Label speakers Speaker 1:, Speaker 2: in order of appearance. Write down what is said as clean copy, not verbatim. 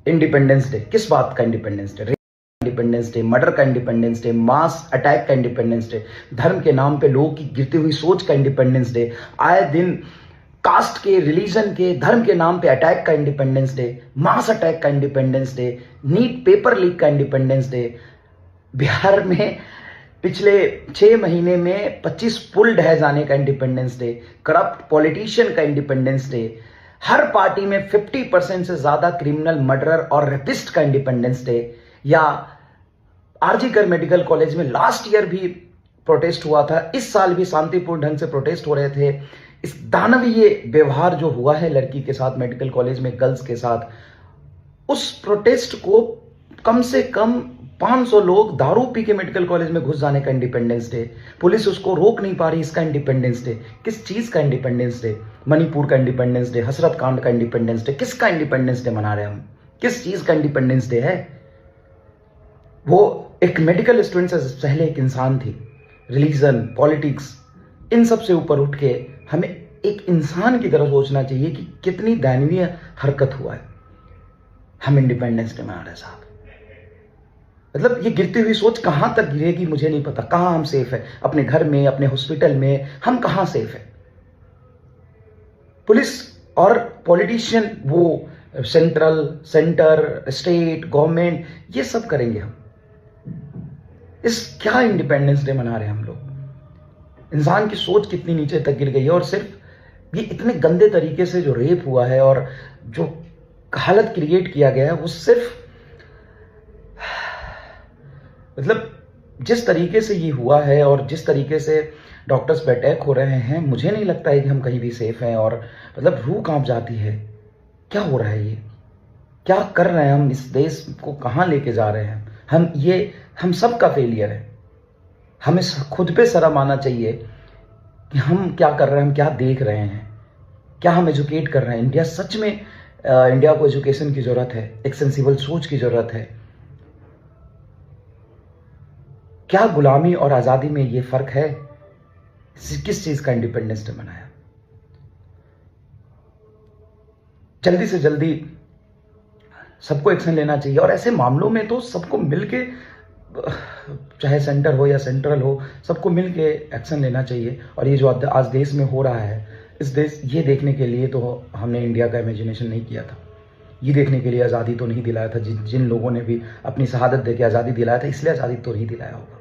Speaker 1: Independence day किस बात का independence day? Independence day, murder का इंडिपेंडेंस डे, मास अटैक का इंडिपेंडेंस डे, धर्म के नाम पे लोगों की गिरती हुई सोच का इंडिपेंडेंस डे, आए दिन कास्ट के, रिलीजन के, धर्म के नाम पे अटैक का इंडिपेंडेंस डे, मास अटैक का independence day, NEET paper leak का इंडिपेंडेंस डे। बिहार में पिछले 6 महीने में 25 पुल ढह जाने का इंडिपेंडेंस डे, करप्ट पॉलिटिशियन का इंडिपेंडेंस डे, हर पार्टी में 50% से ज्यादा क्रिमिनल, मर्डरर और रेपिस्ट का इंडिपेंडेंस डे, या आरजीकर मेडिकल कॉलेज में लास्ट ईयर भी प्रोटेस्ट हुआ था, इस साल भी शांतिपूर्ण ढंग से प्रोटेस्ट हो रहे थे। इस दानवीय व्यवहार जो हुआ है लड़की के साथ मेडिकल कॉलेज में, गर्ल्स के साथ, उस प्रोटेस्ट को कम से कम 500 लोग दारू पी के मेडिकल कॉलेज में घुस जाने का इंडिपेंडेंस डे, पुलिस उसको रोक नहीं पा रही, इसका इंडिपेंडेंस डे। किस चीज का इंडिपेंडेंस डे? मणिपुर का इंडिपेंडेंस डे, हसरत कांड का इंडिपेंडेंस डे, किसका इंडिपेंडेंस डे मना रहे हैं हम? किस चीज का इंडिपेंडेंस डे है? वो एक मेडिकल स्टूडेंट से पहले एक इंसान थी। रिलीजन, पॉलिटिक्स, इन सब से ऊपर उठ के हमें एक इंसान की तरह सोचना चाहिए कि कितनी दयनीय हरकत हुआ है। हम इंडिपेंडेंस डे मना रहे हैं साहब। मतलब ये गिरती हुई सोच कहां तक गिरेगी मुझे नहीं पता। कहां हम सेफ है? अपने घर में, अपने हॉस्पिटल में, हम कहां सेफ है? पुलिस और पॉलिटिशियन वो सेंटर, स्टेट, गवर्नमेंट, ये सब करेंगे हम। क्या इंडिपेंडेंस डे मना रहे हैं हम लोग? इंसान की सोच कितनी नीचे तक गिर गई है। और सिर्फ ये इतने गंदे तरीके से जो रेप हुआ है और जो हालत क्रिएट किया गया है, वो सिर्फ मतलब जिस तरीके से ये हुआ है और जिस तरीके से डॉक्टर्स पे अटैक हो रहे हैं, मुझे नहीं लगता है कि हम कहीं भी सेफ हैं। और मतलब रूह कांप जाती है। क्या हो रहा है ये? क्या कर रहे हैं हम? इस देश को कहां लेके जा रहे हैं हम सब का फेलियर है। हमें खुद पे शर्म आना चाहिए कि हम क्या कर रहे हैं, हम क्या देख रहे हैं, क्या हम एजुकेट कर रहे हैं। इंडिया सच में इंडिया को एजुकेशन की जरूरत है, एक सेंसिबल सोच की जरूरत है। क्या गुलामी और आजादी में ये फर्क है? किस चीज का इंडिपेंडेंस डे मनाया? जल्दी से जल्दी सबको एक्शन लेना चाहिए। और ऐसे मामलों में तो सबको मिलके, चाहे सेंटर हो या सेंट्रल हो, सबको मिलके एक्शन लेना चाहिए। और ये जो आज देश में हो रहा है, ये देखने के लिए तो हमने इंडिया का इमेजिनेशन नहीं किया था। ये देखने के लिए आज़ादी तो नहीं दिलाया था। जिन लोगों ने भी अपनी शहादत देके आज़ादी दिलाया था, इसलिए आज़ादी तो नहीं दिलाया होगा।